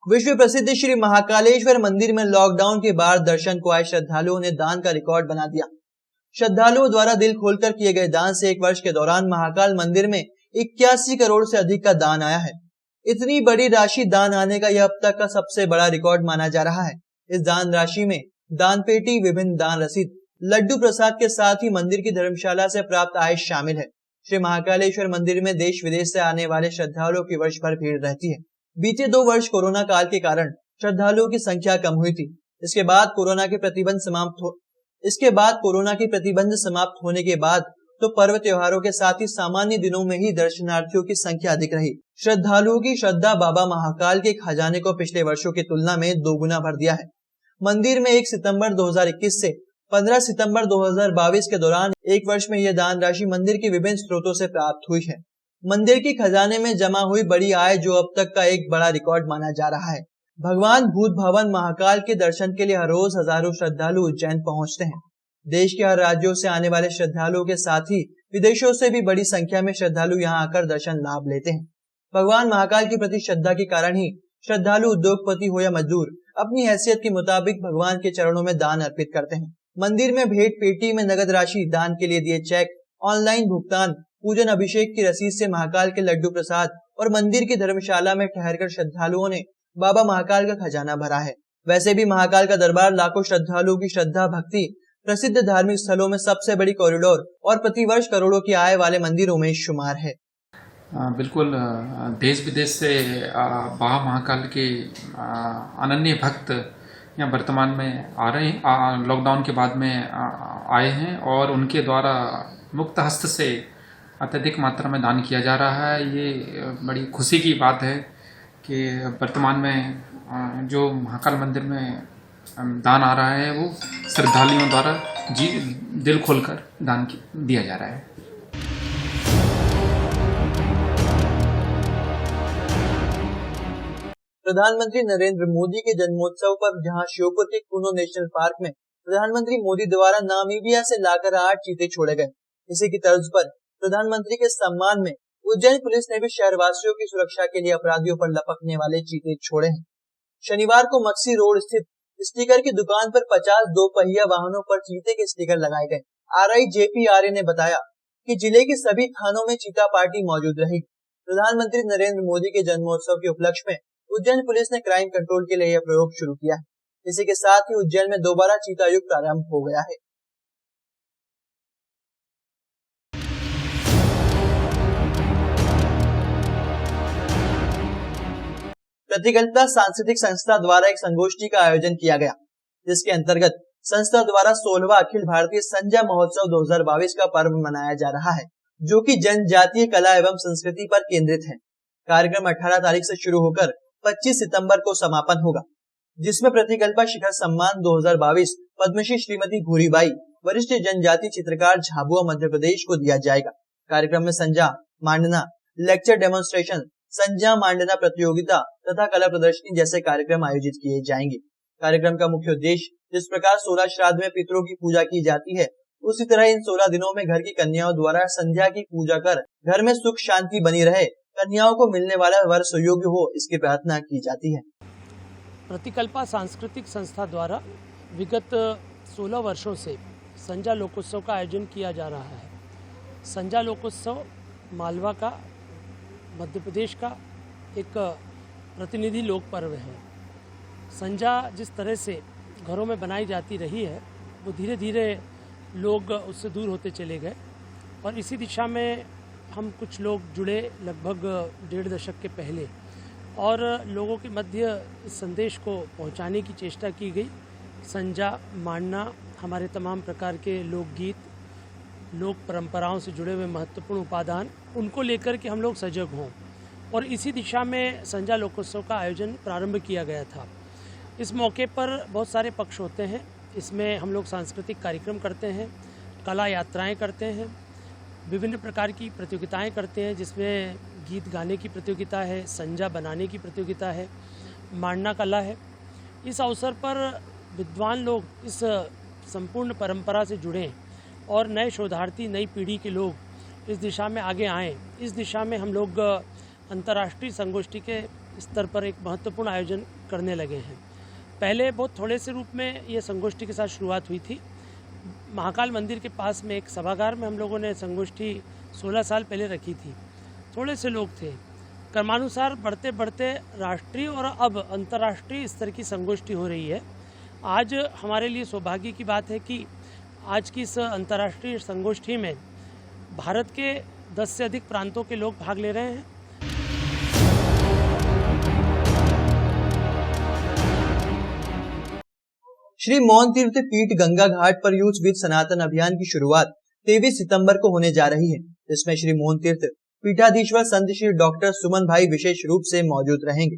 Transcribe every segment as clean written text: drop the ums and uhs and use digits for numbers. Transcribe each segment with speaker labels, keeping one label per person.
Speaker 1: विश्व प्रसिद्ध श्री महाकालेश्वर मंदिर में लॉकडाउन के बाद दर्शन को आए श्रद्धालुओं ने दान का रिकॉर्ड बना दिया। श्रद्धालुओं द्वारा दिल खोलकर किए गए दान से एक वर्ष के दौरान महाकाल मंदिर में 81 करोड़ से अधिक का दान आया है। इतनी बड़ी राशि दान आने का यह अब तक का सबसे बड़ा रिकॉर्ड माना जा रहा है। इस दान राशि में दान पेटी, विभिन्न दान रसीद, लड्डू प्रसाद के साथ ही मंदिर की धर्मशाला से प्राप्त आय शामिल है। श्री महाकालेश्वर मंदिर में देश विदेश से आने वाले श्रद्धालुओं की वर्ष भर भीड़ रहती है। बीते 2 वर्ष कोरोना काल के कारण श्रद्धालुओं की संख्या कम हुई थी। इसके बाद कोरोना के प्रतिबंध समाप्त होने के बाद तो पर्व त्योहारों के साथ ही सामान्य दिनों में ही दर्शनार्थियों की संख्या अधिक रही। श्रद्धालुओं की श्रद्धा बाबा महाकाल के खजाने को पिछले वर्षों की तुलना में 2 गुना भर दिया है। मंदिर में 1 सितंबर 2021 से 15 सितंबर 2022 के दौरान एक वर्ष में यह दान राशि मंदिर के विभिन्न स्रोतों से प्राप्त हुई है। मंदिर के खजाने में जमा हुई बड़ी आय जो अब तक का एक बड़ा रिकॉर्ड माना जा रहा है। भगवान भूत भवन महाकाल के दर्शन के लिए हर रोज हजारों श्रद्धालु उज्जैन पहुंचते हैं। देश के हर राज्यों से आने वाले श्रद्धालुओं के साथ ही विदेशों से भी बड़ी संख्या में श्रद्धालु यहां आकर दर्शन लाभ लेते हैं। भगवान महाकाल के प्रति श्रद्धा के कारण ही श्रद्धालु उद्योगपति हो या मजदूर अपनी हैसियत के मुताबिक भगवान के चरणों में दान अर्पित करते हैं। मंदिर में भेंट पेटी में नगद राशि, दान के लिए दिए चेक, ऑनलाइन भुगतान, पूजन अभिषेक की रसीद से महाकाल के लड्डू प्रसाद और मंदिर की धर्मशाला में ठहरकर श्रद्धालुओं ने बाबा महाकाल का खजाना भरा है। वैसे भी महाकाल का दरबार लाखों श्रद्धालुओं की श्रद्धा भक्ति, प्रसिद्ध धार्मिक स्थलों में सबसे बड़ी कॉरिडोर और प्रतिवर्ष करोड़ों की आय वाले मंदिरों में शुमार है।
Speaker 2: बिल्कुल, देश विदेश से बाबा महाकाल के अनन्य भक्त यहाँ वर्तमान में आ रहे हैं, लॉकडाउन के बाद में आए हैं और उनके द्वारा मुक्त हस्त से अत्यधिक मात्रा में दान किया जा रहा है। ये बड़ी खुशी की बात है कि वर्तमान में जो महाकाल मंदिर में दान आ रहा है वो श्रद्धालुओं द्वारा दिल खोलकर दान दिया जा रहा है।
Speaker 1: प्रधानमंत्री नरेंद्र मोदी के जन्मोत्सव पर जहां श्योपुर के कुनो नेशनल पार्क में प्रधानमंत्री मोदी द्वारा नामीबिया से लाकर 8 चीते छोड़े गए, इसी की तर्ज पर प्रधानमंत्री के सम्मान में उज्जैन पुलिस ने भी शहरवासियों की सुरक्षा के लिए अपराधियों पर लपकने वाले चीते छोड़े हैं। शनिवार को मक्सी रोड स्थित स्टिकर की दुकान पर 50 2 पहिया वाहनों पर चीते के स्टिकर लगाए गए। आरआई जेपी आर्य ने बताया कि जिले के सभी थानों में चीता पार्टी मौजूद रहेगी। प्रधानमंत्री नरेंद्र मोदी के जन्मोत्सव के उपलक्ष्य में उज्जैन पुलिस ने क्राइम कंट्रोल के लिए यह प्रयोग शुरू किया है। इसी के साथ ही उज्जैन में दोबारा चीता युग प्रारंभ हो गया है। प्रतिकल्पना सांस्कृतिक संस्था द्वारा एक संगोष्ठी का आयोजन किया गया, जिसके अंतर्गत संस्था द्वारा 16वां अखिल भारतीय संजा महोत्सव 2022 का पर्व मनाया जा रहा है, जो कि जनजातीय कला एवं संस्कृति पर केंद्रित है। कार्यक्रम 18 तारीख से शुरू होकर 25 सितंबर को समापन होगा, जिसमें प्रतिकल्पना शिखर सम्मान 2022 पद्मश्री श्रीमती भूरीबाई, वरिष्ठ जनजातीय चित्रकार झाबुआ मध्य प्रदेश को दिया जाएगा। कार्यक्रम में संजा मांडना, लेक्चर डेमोन्स्ट्रेशन, संजा मांडना प्रतियोगिता तथा कला प्रदर्शनी जैसे कार्यक्रम आयोजित किए जाएंगे। कार्यक्रम का मुख्य उद्देश्य जिस प्रकार 16 श्राद्ध में पितरों की पूजा की जाती है, उसी तरह इन 16 दिनों में घर की कन्याओं द्वारा संध्या की पूजा कर घर में सुख शांति बनी रहे, कन्याओं को मिलने वाला वर सुयोग्य हो, इसकी प्रार्थना की जाती है।
Speaker 3: प्रतिकल्पना सांस्कृतिक संस्था द्वारा विगत 16 वर्षों से संजा लोकोत्सव का आयोजन किया जा रहा है। संजा लोकोत्सव मालवा का, मध्य प्रदेश का एक प्रतिनिधि लोक पर्व है। संजा जिस तरह से घरों में बनाई जाती रही है, वो धीरे धीरे लोग उससे दूर होते चले गए और इसी दिशा में हम कुछ लोग जुड़े लगभग 1.5 दशक के पहले और लोगों के मध्य इस संदेश को पहुंचाने की चेष्टा की गई। संजा मांडना, हमारे तमाम प्रकार के लोकगीत, लोक परंपराओं से जुड़े हुए महत्वपूर्ण उपादान, उनको लेकर के हम लोग सजग हों और इसी दिशा में संजा लोकोत्सव का आयोजन प्रारंभ किया गया था। इस मौके पर बहुत सारे पक्ष होते हैं। इसमें हम लोग सांस्कृतिक कार्यक्रम करते हैं, कला यात्राएं करते हैं, विभिन्न प्रकार की प्रतियोगिताएं करते हैं, जिसमें गीत गाने की प्रतियोगिता है, संजा बनाने की प्रतियोगिता है, मांडना कला है। इस अवसर पर विद्वान लोग इस संपूर्ण परंपरा से जुड़ें और नए शोधार्थी, नई पीढ़ी के लोग इस दिशा में आगे आएँ। इस दिशा में हम लोग अंतर्राष्ट्रीय संगोष्ठी के स्तर पर एक महत्वपूर्ण आयोजन करने लगे हैं। पहले बहुत थोड़े से रूप में ये संगोष्ठी के साथ शुरुआत हुई थी। महाकाल मंदिर के पास में एक सभागार में हम लोगों ने संगोष्ठी 16 साल पहले रखी थी। थोड़े से लोग थे। क्रमानुसार बढ़ते बढ़ते राष्ट्रीय और अब अंतर्राष्ट्रीय स्तर की संगोष्ठी हो रही है। आज हमारे लिए सौभाग्य की बात है कि आज की इस अंतर्राष्ट्रीय संगोष्ठी में भारत के 10 से अधिक प्रांतों के लोग भाग ले रहे हैं।
Speaker 1: श्री मौन तीर्थ पीठ गंगा घाट पर यूथ विद सनातन अभियान की शुरुआत 23 सितंबर को होने जा रही है। इसमें श्री मौन तीर्थ पीठाधीश्वर संत श्री डॉक्टर सुमन भाई विशेष रूप से मौजूद रहेंगे।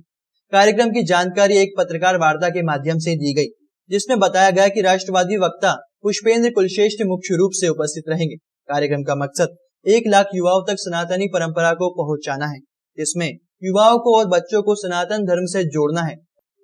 Speaker 1: कार्यक्रम की जानकारी एक पत्रकार वार्ता के माध्यम से दी गई, जिसमें बताया गया कि राष्ट्रवादी वक्ता पुष्पेंद्र कुलश्रेष्ठ मुख्य रूप से उपस्थित रहेंगे। कार्यक्रम का मकसद 1 लाख युवाओं तक सनातनी परंपरा को पहुंचाना है। इसमें युवाओं को और बच्चों को सनातन धर्म से जोड़ना है,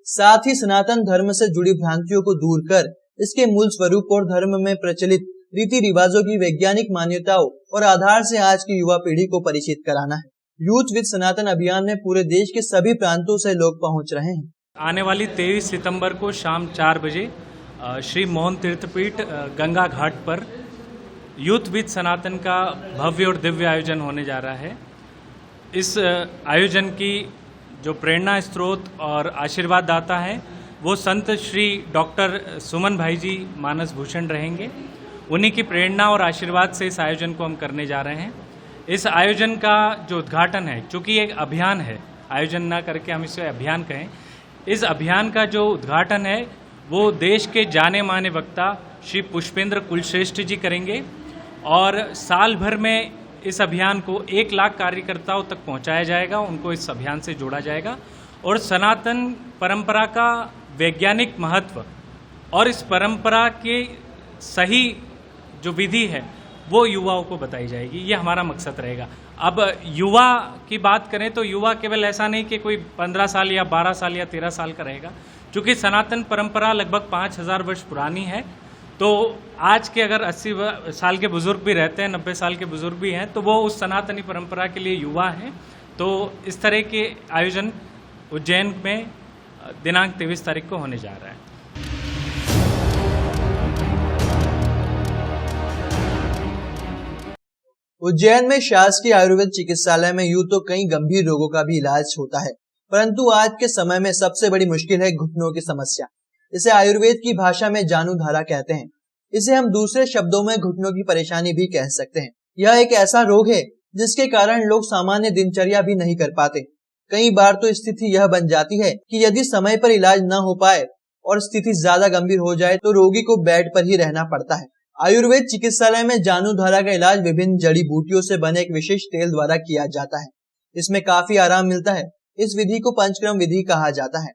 Speaker 1: साथ ही सनातन धर्म से जुड़ी भ्रांतियों को दूर कर इसके मूल स्वरूप और धर्म में प्रचलित रीति रिवाजों की वैज्ञानिक मान्यताओं और आधार से आज की युवा पीढ़ी को परिचित कराना है। यूथ विद सनातन अभियान में पूरे देश के सभी प्रांतों से लोग पहुंच रहे हैं।
Speaker 4: आने वाली 23 सितंबर को शाम 4 बजे श्री मौन तीर्थपीठ गंगा घाट पर यूथ विद सनातन का भव्य और दिव्य आयोजन होने जा रहा है। इस आयोजन की जो प्रेरणा स्रोत और आशीर्वाद दाता है वो संत श्री डॉक्टर सुमन भाई जी मानस भूषण रहेंगे। उन्हीं की प्रेरणा और आशीर्वाद से इस आयोजन को हम करने जा रहे हैं। इस आयोजन का जो उद्घाटन है, चूँकि एक अभियान है, आयोजन ना करके हम इसे अभियान कहें, इस अभियान का जो उद्घाटन है वो देश के जाने माने वक्ता श्री पुष्पेंद्र कुलश्रेष्ठ जी करेंगे और साल भर में इस अभियान को 1 लाख कार्यकर्ताओं तक पहुंचाया जाएगा, उनको इस अभियान से जोड़ा जाएगा और सनातन परंपरा का वैज्ञानिक महत्व और इस परंपरा के सही जो विधि है वो युवाओं को बताई जाएगी। ये हमारा मकसद रहेगा। अब युवा की बात करें तो युवा केवल ऐसा नहीं कि कोई 15 साल या 12 साल या 13 साल का रहेगा। चूँकि सनातन परंपरा लगभग 5000 वर्ष पुरानी है, तो आज के अगर 80 साल के बुजुर्ग भी रहते हैं, 90 साल के बुजुर्ग भी हैं, तो वो उस सनातनी परंपरा के लिए युवा हैं। तो इस तरह के आयोजन उज्जैन में दिनांक 23 तारीख को होने जा रहा है।
Speaker 1: उज्जैन में शासकीय आयुर्वेद चिकित्सालय में यूं तो कई गंभीर रोगों का भी इलाज होता है, परंतु आज के समय में सबसे बड़ी मुश्किल है घुटनों की समस्या। इसे आयुर्वेद की भाषा में जानुधारा कहते हैं। इसे हम दूसरे शब्दों में घुटनों की परेशानी भी कह सकते हैं। यह एक ऐसा रोग है जिसके कारण लोग सामान्य दिनचर्या भी नहीं कर पाते। कई बार तो स्थिति यह बन जाती है कि यदि समय पर इलाज न हो पाए और स्थिति ज्यादा गंभीर हो जाए तो रोगी को बेड पर ही रहना पड़ता है। आयुर्वेद चिकित्सालय में जानुधारा का इलाज विभिन्न जड़ी बूटियों से बने एक विशेष तेल द्वारा किया जाता है। इसमें काफी आराम मिलता है। इस विधि को पंचकर्म विधि कहा जाता है।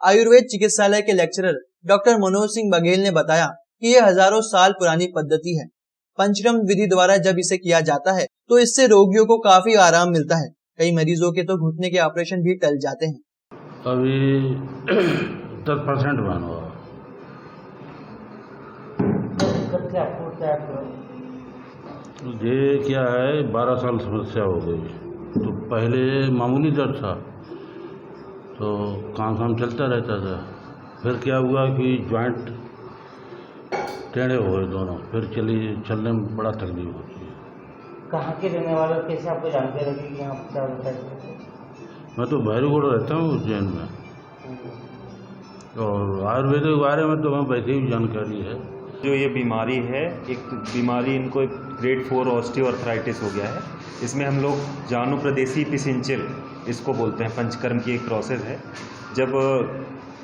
Speaker 1: आयुर्वेद चिकित्सालय के लेक्चरर डॉक्टर मनोज सिंह बघेल ने बताया कि यह हजारों साल पुरानी पद्धति है। पंचकर्म विधि द्वारा जब इसे किया जाता है तो इससे रोगियों को काफी आराम मिलता है। कई मरीजों के तो घुटने के ऑपरेशन भी टल जाते हैं।
Speaker 5: अभी 10% बन हुआ। ये क्या है, 12 साल समस्या हो गई। तो पहले मामूली दर्द था तो काम चलता रहता था। फिर क्या हुआ कि जॉइंट टेढ़े हो गए दोनों, फिर चलने में बड़ा तकलीफ होती है।
Speaker 6: कहाँ के रहने वाले, कैसे आपको जानकारी लगी कि यहाँ क्या होता है?
Speaker 5: मैं तो भैरूगढ़ रहता हूँ उज्जैन में, और आयुर्वेद के बारे में तो हमें वैसे ही जानकारी है।
Speaker 7: जो ये बीमारी है, एक बीमारी इनको एक ग्रेड 4 ऑस्टियोआर्थराइटिस हो गया है। इसमें हम लोग जानु प्रदेशी पिसिंचिल इसको बोलते हैं। पंचकर्म की एक प्रोसेस है। जब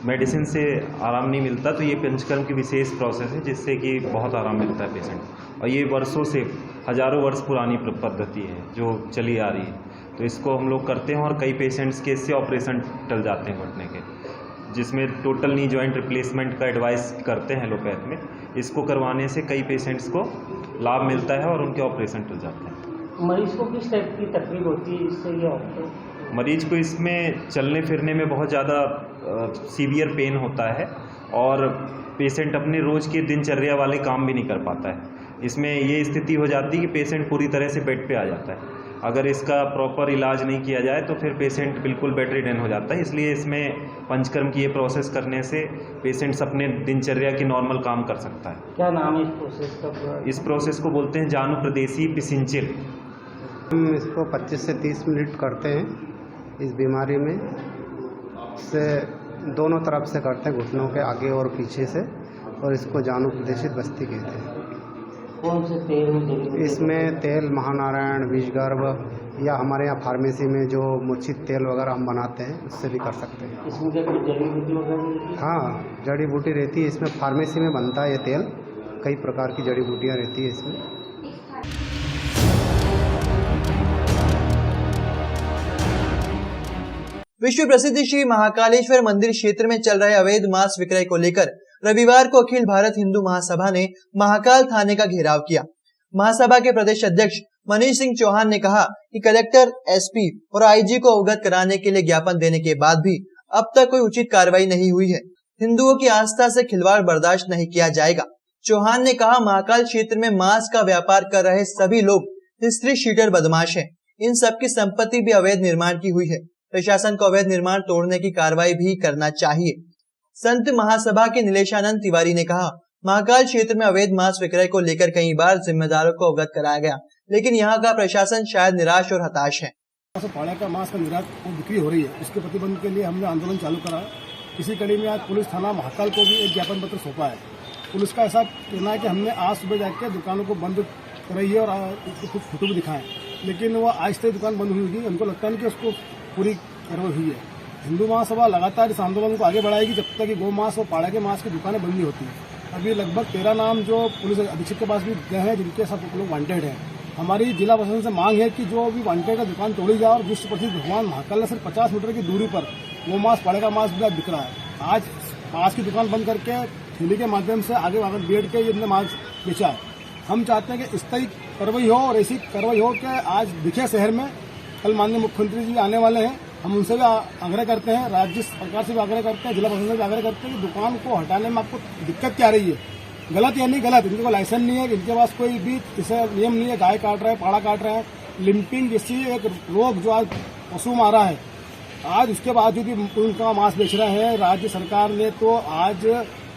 Speaker 7: मेडिसिन से आराम नहीं मिलता तो ये पंचकर्म की विशेष प्रोसेस है जिससे कि बहुत आराम मिलता है पेशेंट। और ये वर्षों से, हजारों वर्ष पुरानी पद्धति है जो चली आ रही है। तो इसको हम लोग करते हैं और कई पेशेंट्स के इससे ऑपरेशन टल जाते हैं घुटने के, जिसमें टोटल नी जॉइंट रिप्लेसमेंट का एडवाइस करते हैं एलोपैथ में। इसको करवाने से कई पेशेंट्स को लाभ मिलता है और उनके ऑपरेशन टल जाते हैं।
Speaker 6: मरीज को किस टाइप की तकलीफ होती है इससे? ये
Speaker 7: मरीज को इसमें चलने फिरने में बहुत ज़्यादा सीवियर पेन होता है और पेशेंट अपने रोज़ के दिनचर्या वाले काम भी नहीं कर पाता है। इसमें ये स्थिति हो जाती है कि पेशेंट पूरी तरह से बेड पे आ जाता है। अगर इसका प्रॉपर इलाज नहीं किया जाए तो फिर पेशेंट बिल्कुल बेड रिडन हो जाता है। इसलिए इसमें पंचकर्म की ये प्रोसेस करने से पेशेंट्स अपने दिनचर्या की नॉर्मल काम कर सकता है।
Speaker 6: क्या नाम है इस प्रोसेस का?
Speaker 7: इस प्रोसेस को बोलते हैं जानु प्रदेशी पिसिंचिल।
Speaker 8: हम इसको 25 से 30 मिनट करते हैं। इस बीमारी में से दोनों तरफ से करते हैं, घुटनों के आगे और पीछे से, और इसको जानु प्रदेशित बस्ती कहते हैं।
Speaker 6: कौन से तेल में?
Speaker 8: इसमें तेल महानारायण, विषगर्भ, या हमारे यहाँ फार्मेसी में जो मूर्छित तेल वगैरह हम बनाते हैं उससे भी कर सकते हैं।
Speaker 6: इसमें क्या कोई जड़ी बूटी वगैरह?
Speaker 8: हाँ, जड़ी बूटी रहती है इसमें। फार्मेसी में बनता है ये तेल, कई प्रकार की जड़ी बूटियाँ रहती है इसमें।
Speaker 1: विश्व प्रसिद्ध श्री महाकालेश्वर मंदिर क्षेत्र में चल रहे अवैध मांस विक्रय को लेकर रविवार को अखिल भारत हिंदू महासभा ने महाकाल थाने का घेराव किया। महासभा के प्रदेश अध्यक्ष मनीष सिंह चौहान ने कहा कि कलेक्टर, एसपी और आईजी को अवगत कराने के लिए ज्ञापन देने के बाद भी अब तक कोई उचित कार्रवाई नहीं हुई है। हिंदुओं की आस्था से खिलवाड़ बर्दाश्त नहीं किया जाएगा। चौहान ने कहा, महाकाल क्षेत्र में मांस का व्यापार कर रहे सभी लोग हिस्ट्री शीटर बदमाश हैं। इन सबकी संपत्ति भी अवैध निर्माण की हुई है। प्रशासन को अवैध निर्माण तोड़ने की कार्रवाई भी करना चाहिए। संत महासभा के नीलेशानंद तिवारी ने कहा, महाकाल क्षेत्र में अवैध मांस विक्रय को लेकर कई बार जिम्मेदारों को अवगत कराया गया, लेकिन यहाँ का प्रशासन शायद निराश और हताश है।
Speaker 9: पाड़ा का मांस का बिक्री हो रही है, उसके प्रतिबंध के लिए हमने आंदोलन चालू करा है। इसी कड़ी में आज पुलिस थाना महाकाल को भी एक ज्ञापन पत्र सौंपा है। पुलिस का ऐसा कहना है कि हमने आज सुबह जाकर दुकानों को बंद कराई है और कुछ फोटो भी दिखाए, लेकिन वो आज से दुकान बंद हुई होगी। हमको लगता है कि उसको पूरी कार्रवाई हुई है। हिंदू महासभा लगातार इस आंदोलन को आगे बढ़ाएगी जब तक कि गौ मांस और पाड़ा के मांस की दुकानें बंद नहीं होती। अभी लगभग 13 नाम जो पुलिस अधीक्षक के पास भी गए हैं, जिनके सब लोग वांटेड हैं। हमारी जिला प्रशासन से मांग है कि जो भी वांटेड है दुकान तोड़ी जाए और विश्व प्रसिद्ध भगवान महाकाल से सिर्फ 50 मीटर की दूरी पर गौ मांस, पाड़ा का मांस भी बिक रहा है। आज मांस की दुकान बंद करके थैली के माध्यम से आगे बैठ के ये मांस बेचा है। हम चाहते हैं कि इस तरह कार्रवाई हो और ऐसी कार्रवाई हो कि आज दिखे शहर में। कल माननीय मुख्यमंत्री जी आने वाले हैं, हम उनसे भी आग्रह करते हैं, राज्य सरकार से भी आग्रह करते हैं, जिला प्रशासन से भी आग्रह करते हैं कि दुकान को हटाने में आपको दिक्कत क्या रही है। गलत या नहीं गलत, इनके को लाइसेंस नहीं है, इनके पास कोई भी इसे नियम नहीं है। गाय काट रहे हैं, पाड़ा काट रहे हैं, लिम्पिंग जैसी एक रोग जो आज पशु मारा है, आज उसके बावजूद भी उनका मांस बेच रहे हैं। राज्य सरकार ने तो आज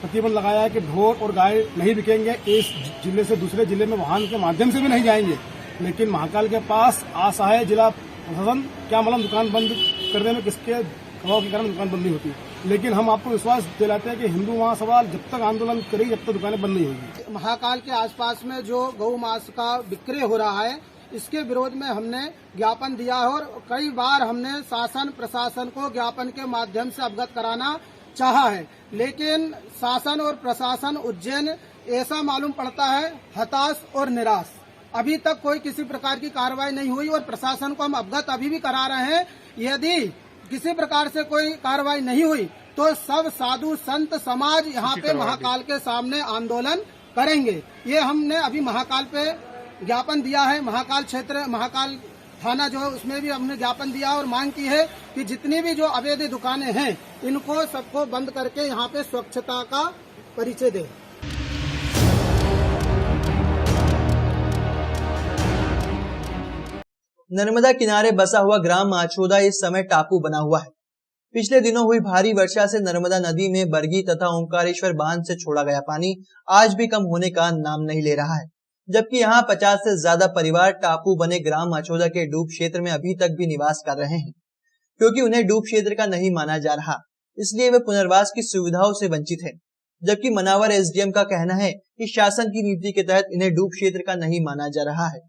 Speaker 9: प्रतिबंध लगाया है कि ढोर और गाय नहीं बिकेंगे, इस जिले से दूसरे जिले में वाहन के माध्यम से भी नहीं जाएंगे। लेकिन महाकाल के पास आशा है जिला प्रशासन, क्या मालूम दुकान बंद करने में किसके दबाव के कारण दुकान बंद नहीं होती। लेकिन हम आपको विश्वास दिलाते हैं कि हिंदू महासभा जब तक आंदोलन करेगी जब तक दुकानें बंद नहीं होगी।
Speaker 10: महाकाल के आसपास में जो गौ मांस का विक्रय हो रहा है, इसके विरोध में हमने ज्ञापन दिया है और कई बार हमने शासन प्रशासन को ज्ञापन के माध्यम से अवगत कराना चाहा है, लेकिन शासन और प्रशासन उज्जैन ऐसा मालूम पड़ता है हताश और निराश। अभी तक कोई किसी प्रकार की कार्रवाई नहीं हुई और प्रशासन को हम अवगत अभी भी करा रहे हैं। यदि किसी प्रकार से कोई कार्रवाई नहीं हुई तो सब साधु संत समाज यहाँ पे महाकाल के सामने आंदोलन करेंगे। ये हमने अभी महाकाल पे ज्ञापन दिया है। महाकाल क्षेत्र, महाकाल थाना जो है उसमें भी हमने ज्ञापन दिया और मांग की है कि जितनी भी जो अवैध दुकानें हैं इनको सबको बंद करके यहाँ पे स्वच्छता का परिचय दें।
Speaker 1: नर्मदा किनारे बसा हुआ ग्राम माछोदा इस समय टापू बना हुआ है। पिछले दिनों हुई भारी वर्षा से नर्मदा नदी में बरगी तथा ओंकारेश्वर बांध से छोड़ा गया पानी आज भी कम होने का नाम नहीं ले रहा है, जबकि यहाँ 50 से ज्यादा परिवार टापू बने ग्राम माछोदा के डूब क्षेत्र में अभी तक भी निवास कर रहे हैं। क्योंकि उन्हें डूब क्षेत्र का नहीं माना जा रहा, इसलिए वे पुनर्वास की सुविधाओं से वंचित है। जबकि मनावर एसडीएम का कहना है कि शासन की नीति के तहत इन्हें डूब क्षेत्र का नहीं माना जा रहा है,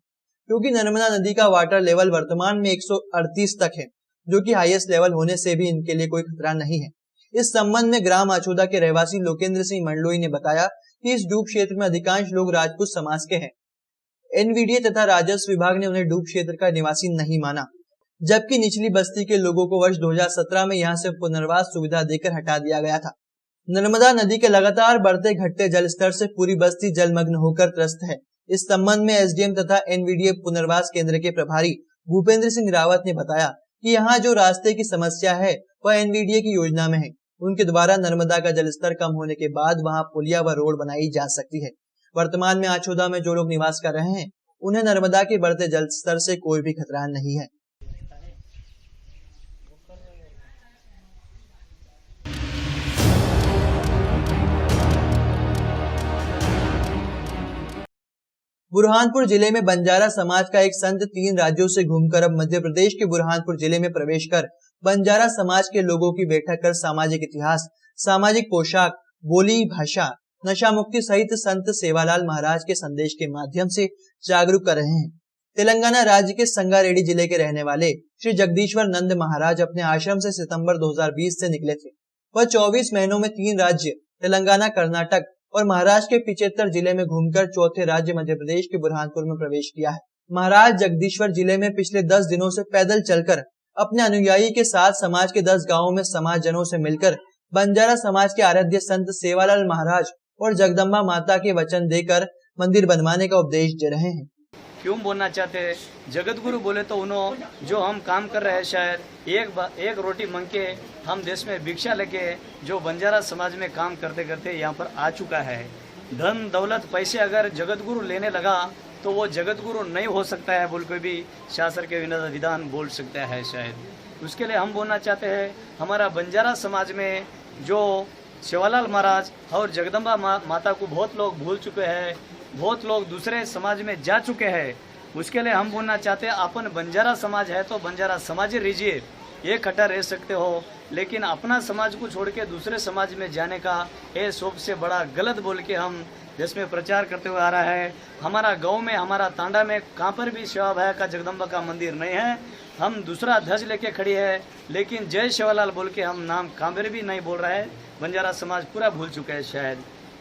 Speaker 1: क्योंकि नर्मदा नदी का वाटर लेवल वर्तमान में 138 तक है, जो कि हाईएस्ट लेवल होने से भी इनके लिए कोई खतरा नहीं है। इस संबंध में ग्राम माछोदा के रहवासी लोकेंद्र सिंह मंडलोई ने बताया कि इस डूब क्षेत्र में अधिकांश लोग राजपूत समाज के हैं। एनवीडीए तथा राजस्व विभाग ने उन्हें डूब क्षेत्र का निवासी नहीं माना, जबकि निचली बस्ती के लोगों को वर्ष 2017 में यहां से पुनर्वास सुविधा देकर हटा दिया गया था। नर्मदा नदी के लगातार बढ़ते घटते जल स्तर से पूरी बस्ती जलमग्न होकर त्रस्त है। इस संबंध में एसडीएम तथा एनवीडीए पुनर्वास केंद्र के प्रभारी भूपेंद्र सिंह रावत ने बताया कि यहाँ जो रास्ते की समस्या है वह एनवीडीए की योजना में है। उनके द्वारा नर्मदा का जलस्तर कम होने के बाद वहाँ पुलिया व रोड बनाई जा सकती है। वर्तमान में आछोदा में जो लोग निवास कर रहे हैं उन्हें नर्मदा के बढ़ते जल स्तर से कोई भी खतरा नहीं है। बुरहानपुर जिले में बंजारा समाज का एक संत 3 राज्यों से घूमकर अब मध्य प्रदेश के बुरहानपुर जिले में प्रवेश कर बंजारा समाज के लोगों की बैठक कर सामाजिक इतिहास, सामाजिक पोशाक, बोली, भाषा, नशा मुक्ति सहित संत सेवालाल महाराज के संदेश के माध्यम से जागरूक कर रहे हैं। तेलंगाना राज्य के संगारेड्डी जिले के रहने वाले श्री जगदीश्वर नंद महाराज अपने आश्रम से सितंबर 2020 से निकले थे। वह 24 महीनों में 3 राज्य तेलंगाना, कर्नाटक और महाराष्ट्र के 75 जिले में घूमकर चौथे राज्य मध्य प्रदेश के बुरहानपुर में प्रवेश किया है। महाराज जगदीश्वर जिले में पिछले 10 दिनों से पैदल चलकर अपने अनुयायी के साथ समाज के 10 गांवों में समाज जनों से मिलकर बंजारा समाज के आराध्य संत सेवालाल महाराज और जगदम्बा माता के वचन देकर मंदिर बनवाने का उपदेश दे रहे हैं।
Speaker 11: क्यों बोलना चाहते हैं? जगत गुरु बोले तो उन्होंने जो हम काम कर रहे हैं, शायद एक रोटी मांग के हम देश में भिक्षा लेके जो बंजारा समाज में काम करते करते यहाँ पर आ चुका है। धन दौलत पैसे अगर जगत गुरु लेने लगा तो वो जगत गुरु नहीं हो सकता है बोल के भी शास्त्र के विधान बोल सकता है। शायद उसके लिए हम बोलना चाहते हैं, हमारा बंजारा समाज में जो सेवालाल महाराज और जगदम्बा माता को बहुत लोग भूल चुके हैं, बहुत लोग दूसरे समाज में जा चुके हैं। उसके लिए हम बोलना चाहते हैं, अपन बंजारा समाज है तो बंजारा समाज ही रहिए, एक इकट्ठा रह सकते हो, लेकिन अपना समाज को छोड़ के दूसरे समाज में जाने का ये सबसे बड़ा गलत बोल के हम देश में प्रचार करते हुए आ रहा है। हमारा गांव में, हमारा तांडा में कहाँ पर भी सेवा भाया का जगदम्बा का मंदिर नहीं है। हम दूसरा ध्वज लेके खड़ी है, लेकिन जय सेवालाल बोल के हम नाम कहाँ पर भी नहीं बोल रहा है। बंजारा समाज पूरा भूल चुका है शायद।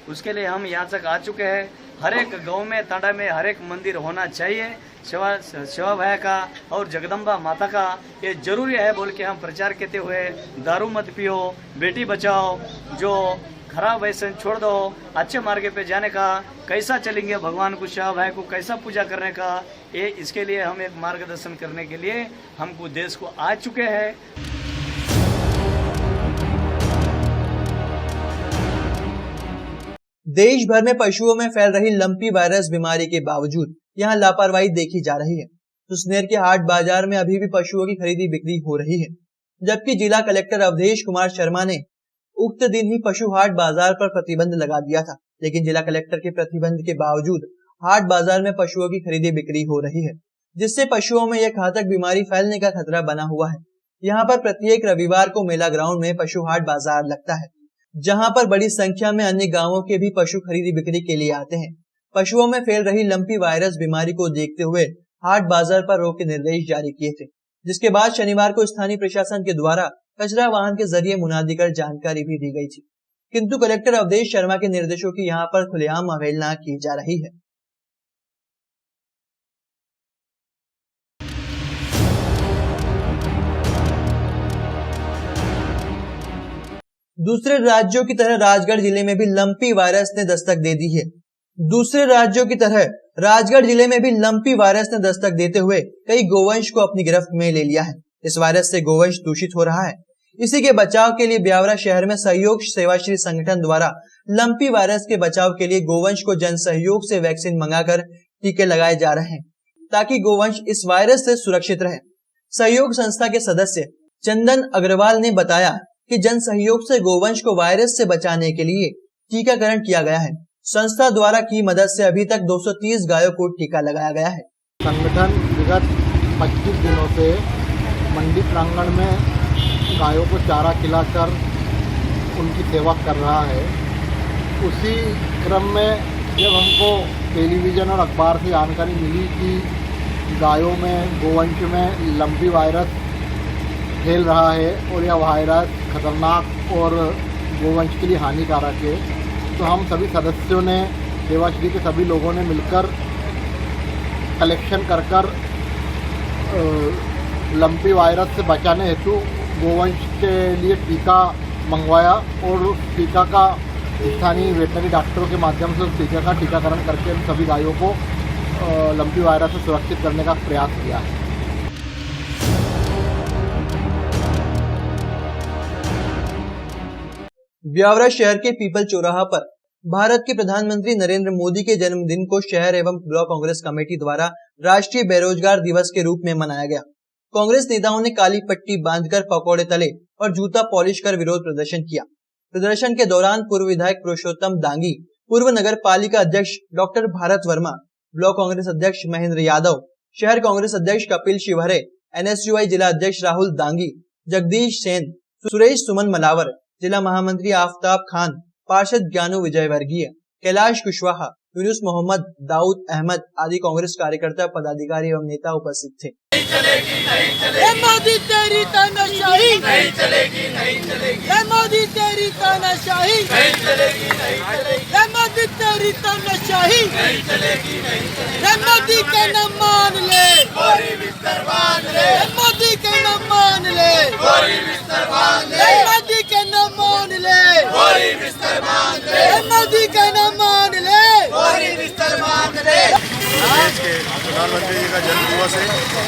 Speaker 11: उसके लिए हम यहाँ तक आ चुके हैं। हर एक गांव में, तांडा में हर एक मंदिर होना चाहिए सेवा भाया का और जगदम्बा माता का, ये जरूरी है बोल के हम प्रचार करते हुए दारू मत पियो, बेटी बचाओ, जो खराब व्यसन छोड़ दो, अच्छे मार्ग पे जाने का, कैसा चलेंगे भगवान को, सेवा भाई को कैसा पूजा करने का, ये इसके लिए हम एक मार्गदर्शन करने के लिए हमको देश को आ चुके हैं।
Speaker 1: देश भर में पशुओं में फैल रही लंपी वायरस बीमारी के बावजूद यहां लापरवाही देखी जा रही है। सुसनेर के हाट बाजार में अभी भी पशुओं की खरीदी बिक्री हो रही है, जबकि जिला कलेक्टर अवधेश कुमार शर्मा ने उक्त दिन ही पशु हाट बाजार पर प्रतिबंध लगा दिया था। लेकिन जिला कलेक्टर के प्रतिबंध के बावजूद हाट बाजार में पशुओं की खरीदी बिक्री हो रही है, जिससे पशुओं में यह घातक बीमारी फैलने का खतरा बना हुआ है। यहाँ पर प्रत्येक रविवार को मेला ग्राउंड में पशु हाट बाजार लगता है, जहां पर बड़ी संख्या में अन्य गांवों के भी पशु खरीदी बिक्री के लिए आते हैं। पशुओं में फैल रही लंपी वायरस बीमारी को देखते हुए हाट बाजार पर रोक के निर्देश जारी किए थे, जिसके बाद शनिवार को स्थानीय प्रशासन के द्वारा कचरा वाहन के जरिए मुनादी कर जानकारी भी दी गई थी, किंतु कलेक्टर अवधेश शर्मा के निर्देशों की यहाँ पर खुलेआम अवहेलना की जा रही है। दूसरे राज्यों की तरह राजगढ़ जिले में भी लंपी वायरस ने दस्तक दे दी है। दूसरे राज्यों की तरह राजगढ़ जिले में भी लंपी वायरस ने दस्तक देते हुए कई गोवंश को अपनी गिरफ्त में ले लिया है। इस वायरस से गोवंश दूषित हो रहा है। इसी के बचाव के लिए ब्यावरा शहर में सहयोग सेवाश्री संगठन द्वारा लंपी वायरस के बचाव के लिए गोवंश को जन सहयोग से वैक्सीन मंगाकर टीके लगाए जा रहे हैं, ताकि गोवंश इस वायरस से सुरक्षित रहे। सहयोग संस्था के सदस्य चंदन अग्रवाल ने बताया कि जन सहयोग से गोवंश को वायरस से बचाने के लिए टीकाकरण किया गया है। संस्था द्वारा की मदद से अभी तक 230 गायों को टीका लगाया गया है।
Speaker 12: संगठन विगत 25 दिनों से मंडी प्रांगण में गायों को चारा खिलाकर उनकी सेवा कर रहा है। उसी क्रम में जब हमको टेलीविज़न और अखबार से जानकारी मिली कि गायों में, गोवंश में लंपी वायरस फैल रहा है और यह वायरस खतरनाक और गोवंश के लिए हानिकारक है, तो हम सभी सदस्यों ने, सेवाश्री के सभी लोगों ने मिलकर कलेक्शन कर लंपी वायरस से बचाने हेतु गोवंश के लिए टीका मंगवाया और उस टीका का स्थानीय वेटनरी डॉक्टरों के माध्यम से उस टीका का टीकाकरण करके इन सभी गायों को लंपी वायरस से सुरक्षित करने का प्रयास किया है।
Speaker 1: ब्यावरा शहर के पीपल चौराहा पर भारत के प्रधानमंत्री नरेंद्र मोदी के जन्मदिन को शहर एवं ब्लॉक कांग्रेस कमेटी द्वारा राष्ट्रीय बेरोजगार दिवस के रूप में मनाया गया। कांग्रेस नेताओं ने काली पट्टी बांधकर पकौड़े तले और जूता पॉलिश कर विरोध प्रदर्शन किया। प्रदर्शन के दौरान पूर्व विधायक पुरुषोत्तम दांगी, पूर्व नगर पालिका अध्यक्ष डॉक्टर भारत वर्मा, ब्लॉक कांग्रेस अध्यक्ष महेंद्र यादव, शहर कांग्रेस अध्यक्ष कपिल शिवहरे, NSUI जिला अध्यक्ष राहुल दांगी, जगदीश सेन, सुरेश सुमन मलावर, जिला महामंत्री आफ्ताब खान, पार्षद ज्ञानू विजयवर्गीय, कैलाश कुशवाहा, यूनुस मोहम्मद, दाऊद अहमद आदि कांग्रेस कार्यकर्ता, पदाधिकारी एवं नेता उपस्थित थे।
Speaker 13: मोदी तेरी तानाशाही नहीं चलेगी, नहीं चलेगी। मोदी तेरी तानाशाही नहीं चलेगी, नहीं चलेगी। मोदी तेरी तानाशाही नहीं चलेगी, नहीं चलेगी। मोदी के न मान ले, गोरी बिस्तर बांध ले। मोदी के न मान ले, गोरी बिस्तर बांध ले। मोदी के न मान ले, गोरी बिस्तर बांध ले। मोदी के न मान ले, गोरी बिस्तर बांध ले।
Speaker 14: देश के प्रधानमंत्री जी का जन्म दिवस है,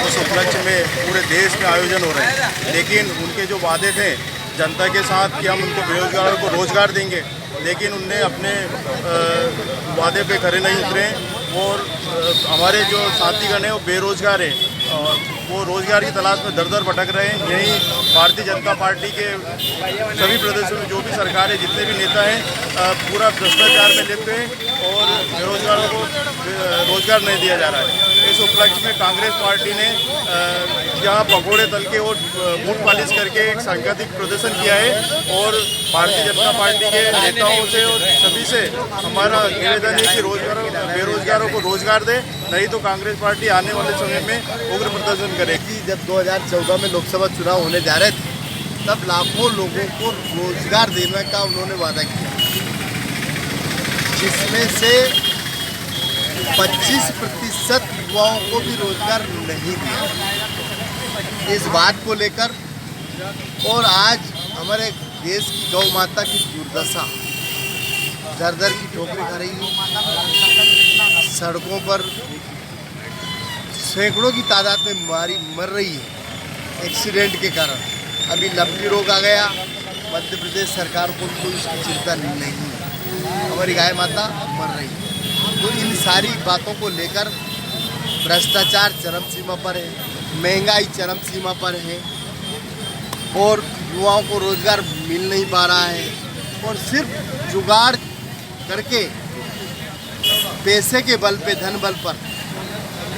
Speaker 14: उस उपलक्ष्य में पूरे देश में आयोजन हो रहे हैं। लेकिन उनके जो वादे थे जनता के साथ कि हम उनको बेरोजगारों को रोजगार देंगे, लेकिन उनने अपने वादे पे खरे नहीं उतरे और हमारे जो साथीगण हैं वो बेरोजगार हैं और वो रोजगार की तलाश में दर दर भटक रहे हैं। यही भारतीय जनता पार्टी के सभी प्रदेशों में जो भी सरकार है, जितने भी नेता हैं, पूरा भ्रष्टाचार में लिप्त हैं और बेरोजगारों को रोजगार नहीं दिया जा रहा है। इस उपलक्ष्य में कांग्रेस पार्टी ने यहाँ पकौड़े तल के और बूट पॉलिश करके एक सांकेतिक प्रदर्शन किया है और भारतीय जनता पार्टी के नेताओं से और सभी से हमारा निवेदन है कि बेरोजगारों को रोजगार दे, नहीं तो कांग्रेस पार्टी आने वाले समय में उग्र प्रदर्शन करेगी।
Speaker 12: जब 2014 में लोकसभा चुनाव होने जा रहे थे तब लाखों लोगों को रोजगार देने का उन्होंने वादा किया, जिसमें से 25% युवाओं को भी रोजगार नहीं दिया। इस बात को लेकर और आज हमारे देश की गौ माता की दुर्दशा दर दर की ठोकरें खा रही है। सड़कों पर सैकड़ों की तादाद में मर रही है एक्सीडेंट के कारण। अभी लंबी रोग आ गया, मध्य प्रदेश सरकार को कोई इसकी चिंता नहीं है, हमारी गाय माता मर रही है। तो इन सारी बातों को लेकर भ्रष्टाचार चरम सीमा पर है, महंगाई चरम सीमा पर है और युवाओं को रोजगार मिल नहीं पा रहा है और सिर्फ जुगाड़ करके पैसे के बल पे, धन बल पर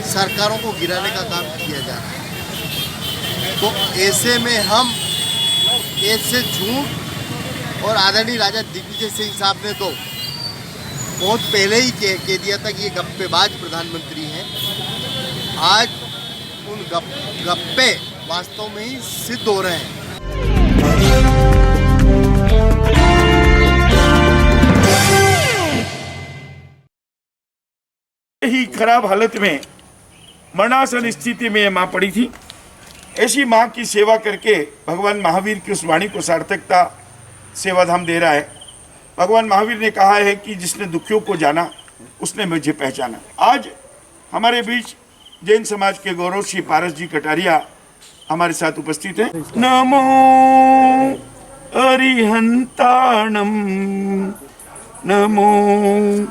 Speaker 12: सरकारों को गिराने का काम किया जा रहा है। तो ऐसे में हम ऐसे झूठ और आदरणीय राजा दिग्विजय सिंह साहब ने तो बहुत पहले ही कह दिया था कि ये गप्पेबाज प्रधानमंत्री हैं। आज उन गप्पे वास्तव में ही सिद्ध हो रहे हैं।
Speaker 15: ही खराब हालत में मरणासन स्थिति में माँ पड़ी थी। ऐसी माँ की सेवा करके भगवान महावीर की उस वाणी को सार्थकता सेवाधाम दे रहा है। भगवान महावीर ने कहा है कि जिसने दुखियों को जाना उसने मुझे पहचाना। आज हमारे बीच जैन समाज के गौरव श्री पारस जी कटारिया हमारे साथ उपस्थित हैं। नमो अरिहंताणम नमो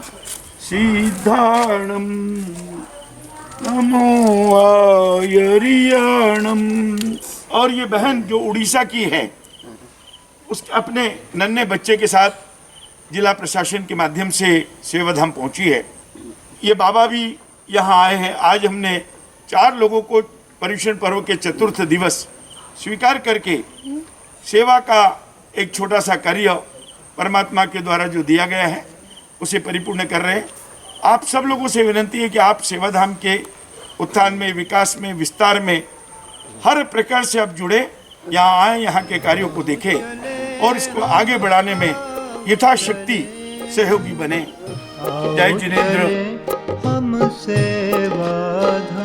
Speaker 15: सिद्धाणम नमो आयरियाणम। और ये बहन जो उड़ीसा की है, उस अपने नन्हे बच्चे के साथ जिला प्रशासन के माध्यम से सेवाधाम पहुंची है। ये बाबा भी यहाँ आए हैं। आज हमने 4 लोगों को पर्युषण पर्व के चतुर्थ दिवस स्वीकार करके सेवा का एक छोटा सा कार्य परमात्मा के द्वारा जो दिया गया है उसे परिपूर्ण कर रहे हैं। आप सब लोगों से विनती है कि आप सेवाधाम के उत्थान में, विकास में, विस्तार में हर प्रकार से आप जुड़े, यहाँ आए, यहाँ के कार्यों को देखें और इसको आगे बढ़ाने में यथाशक्ति सहयोगी बने। जय जिनेंद्र। हम सेवाधाम।